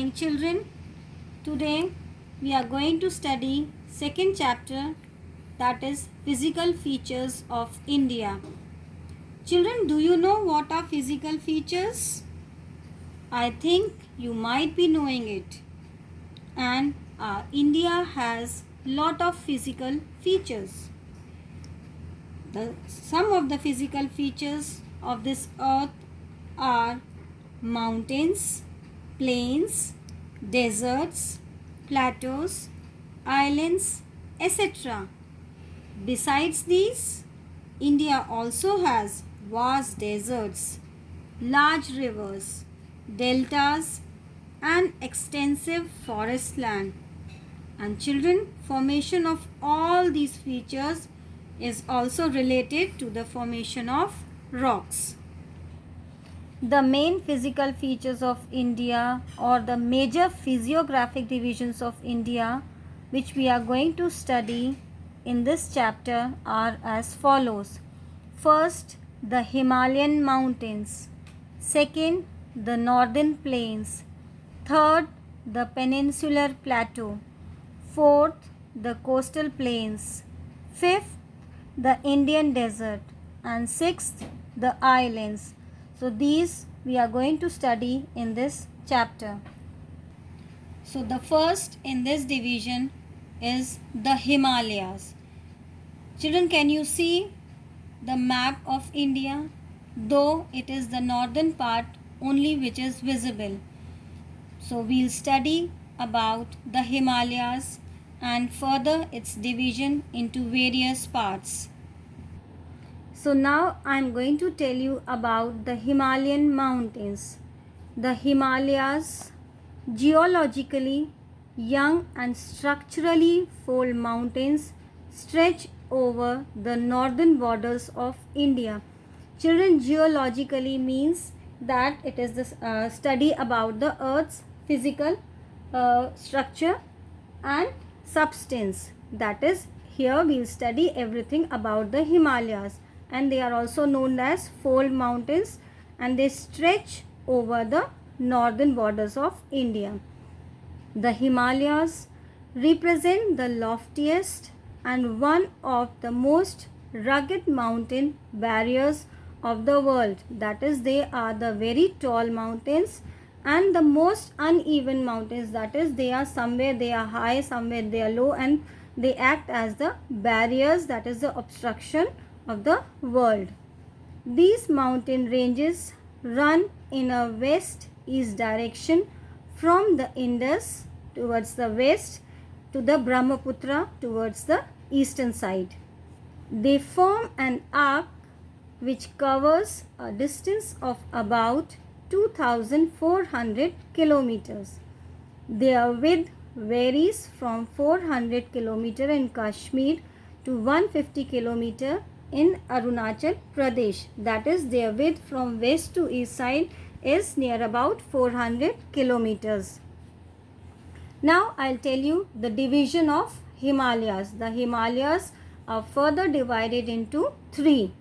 morning, children. Today we are going to study second chapter, that is physical features of India. Children, do you know what are physical features? I think you might be knowing it. And India has lot of physical features. Some of the physical features of this earth are mountains, plains, deserts, plateaus, islands, etc. Besides these, India also has vast deserts, large rivers, deltas, and extensive forest land. And children, formation of all these features is also related to the formation of rocks. The main physical features of India, or the major physiographic divisions of India, which we are going to study in this chapter, are as follows. First, the Himalayan mountains. Second, the northern plains. Third, the peninsular plateau. Fourth, the coastal plains. Fifth, the Indian desert. And sixth, the islands. So these we are going to study in this chapter. So the first in this division is the Himalayas. Children, can you see the map of India? Though it is the northern part only which is visible. So we'll study about the Himalayas and further its division into various parts. So now I am going to tell you about the Himalayan mountains. The Himalayas, geologically young and structurally fold mountains, stretch over the northern borders of India. Children, geologically means that it is the study about the earth's physical structure and substance. That is, here we will study everything about the Himalayas, and they are also known as fold mountains, and they stretch over the northern borders of India. The Himalayas represent the loftiest and one of the most rugged mountain barriers of the world. That is, they are the very tall mountains and the most uneven mountains. That is, they are somewhere they are high, somewhere they are low, and they act as the barriers, that is the obstruction of the world. These mountain ranges run in a west-east direction from the Indus towards the west to the Brahmaputra towards the eastern side. They form an arc which covers a distance of about 2,400 kilometers. Their width varies from 400 kilometer in Kashmir to 150 kilometer in Arunachal Pradesh. That is, their width from west to east side is near about 400 kilometers. Now I'll tell you the division of Himalayas. The Himalayas are further divided into three.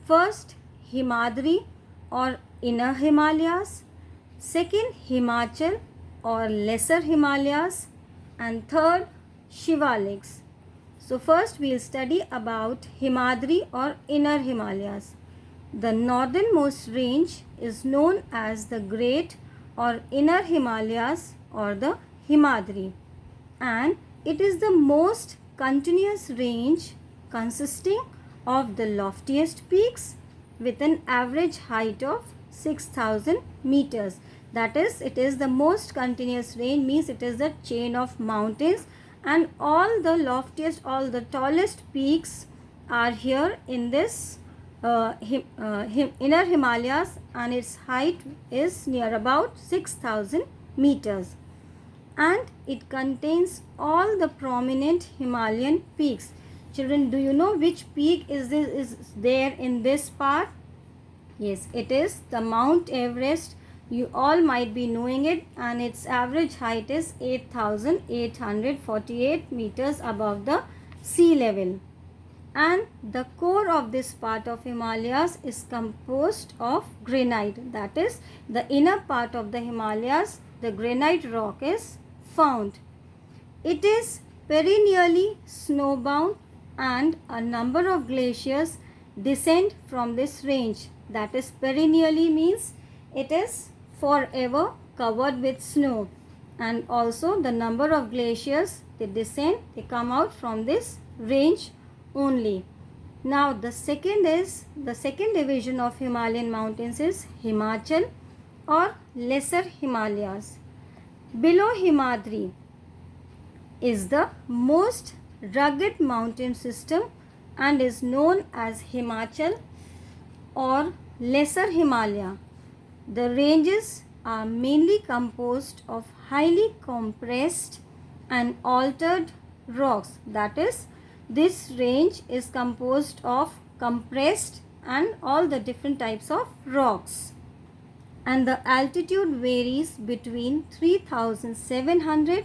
First, Himadri or Inner Himalayas. Second, Himachal or Lesser Himalayas. And third, Shivaliks. So first we will study about Himadri or Inner Himalayas. The northernmost range is known as the Great or Inner Himalayas or the Himadri, and it is the most continuous range consisting of the loftiest peaks with an average height of 6,000 meters. That is, it is the most continuous range, means it is the chain of mountains, and all the loftiest, all the tallest peaks are here in this Inner Himalayas, and its height is near about 6,000 meters. And it contains all the prominent Himalayan peaks. Children, do you know which peak is there in this part? Yes, it is the Mount Everest. You all might be knowing it, and its average height is 8,848 meters above the sea level. And the core of this part of Himalayas is composed of granite. That is, the inner part of the Himalayas, the granite rock is found. It is perennially snowbound and a number of glaciers descend from this range. That is, perennially means it is forever covered with snow, and also the number of glaciers they descend, they come out from this range only. Now the second division of Himalayan mountains is Himachal or Lesser Himalayas. Below Himadri is the most rugged mountain system and is known as Himachal or Lesser Himalaya. The ranges are mainly composed of highly compressed and altered rocks. That is, this range is composed of compressed and all the different types of rocks. And the altitude varies between 3,700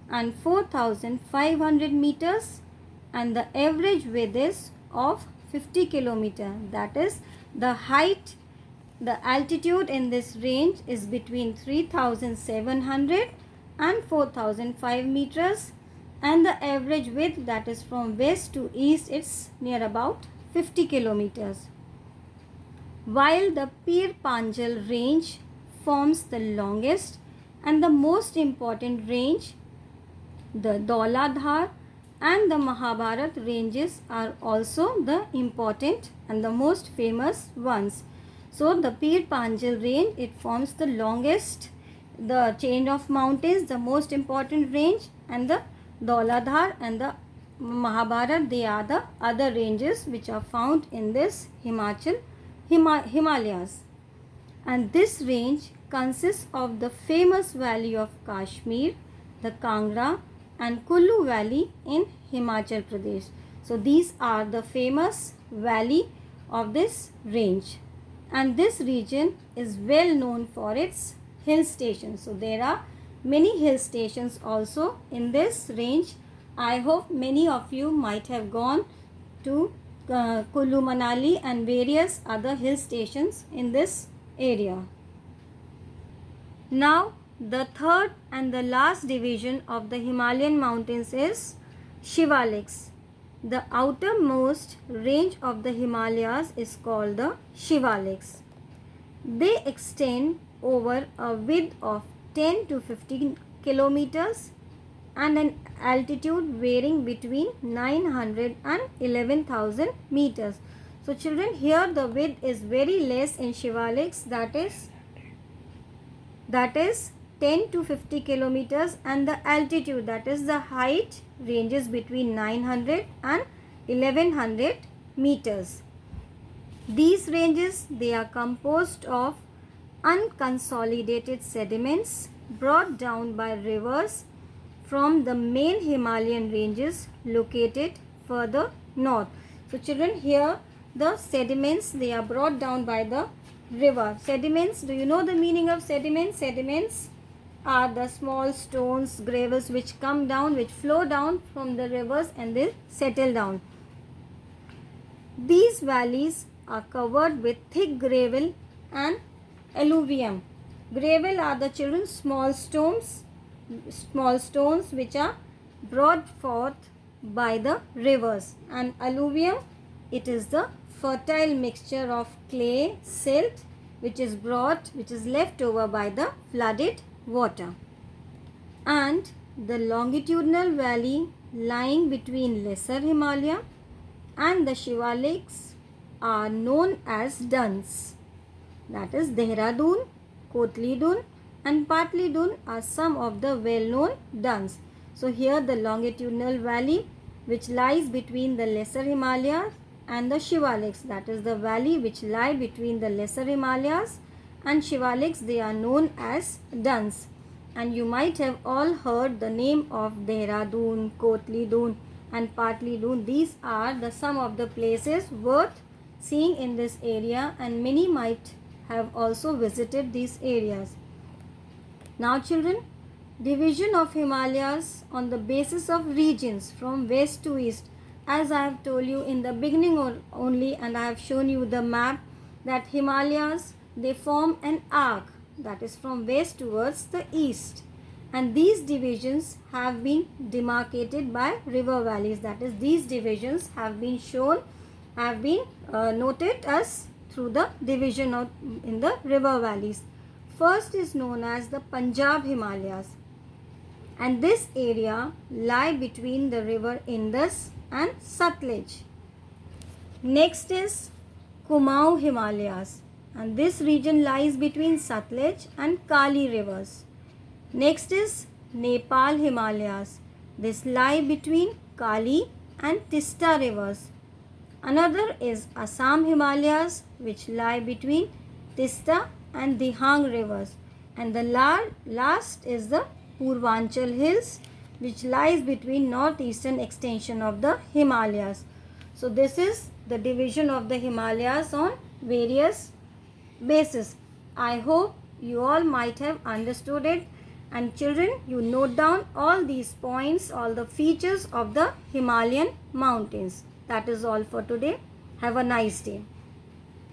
and 4,500 meters, and the average width is of 50 kilometer. That is, the altitude in this range is between 3,700 and 4,005 meters, and the average width, that is from west to east, it's near about 50 kilometers. While the Pir Panjal range forms the longest and the most important range, the Dauladhar and the Mahabharat ranges are also the important and the most famous ones. So the Pir Panjal range, it forms the longest, the chain of mountains, the most important range, and the Dauladhar and the Mahabharat, they are the other ranges which are found in this Himalayas. And this range consists of the famous valley of Kashmir, the Kangra and Kullu valley in Himachal Pradesh. So these are the famous valley of this range, and this region is well known for its hill stations. So there are many hill stations also in this range. I hope many of you might have gone to Kullu Manali and various other hill stations in this area. Now the third and the last division of the Himalayan mountains is Shivaliks. The outermost range of the Himalayas is called the Shivaliks. They extend over a width of 10 to 15 kilometers and an altitude varying between 900 and 11,000 meters. So children, here the width is very less in Shivaliks, that is 10 to 50 kilometers, and the altitude, that is the height, ranges between 900 and 1100 meters. These ranges, they are composed of unconsolidated sediments brought down by rivers from the main Himalayan ranges located further north. So children, here the sediments, they are brought down by the river. Sediments, do you know the meaning of sediments? Sediments are the small stones, gravels which come down, which flow down from the rivers and they settle down. These valleys are covered with thick gravel and alluvium. Gravel are the children small stones which are brought forth by the rivers, and alluvium, it is the fertile mixture of clay, silt which is left over by the flooded water. And the longitudinal valley lying between Lesser Himalaya and the Shivaliks are known as duns. That is, Dehradun, Kotli Dun and Patli Dun are some of the well-known duns. So here the longitudinal valley which lies between the Lesser Himalayas and the Shivaliks, that is the valley which lie between the Lesser Himalayas and Shivaliks, they are known as duns. And you might have all heard the name of Dehradun, Kotli Dun and Patli Dun. These are some of the places worth seeing in this area, and many might have also visited these areas. Now children, division of Himalayas on the basis of regions from west to east. As I have told you in the beginning only, and I have shown you the map, that Himalayas, they form an arc. that is from west towards the east. And these divisions have been demarcated by river valleys, that is these divisions have been shown, have been noted as through the division of in the river valleys. First is known as the Punjab Himalayas, and this area lie between the river Indus and Satluj. Next is Kumaon Himalayas, and this region lies between Satluj and Kali rivers. Next is Nepal Himalayas. This lie between Kali and Tista rivers. Another is Assam Himalayas, which lie between Tista and Dihang rivers. And the last is the Purvanchal Hills, which lies between northeastern extension of the Himalayas. So this is the division of the Himalayas on various basis. I hope you all might have understood it. And children, you note down all these points, all the features of the Himalayan mountains. That is all for today. Have a nice day.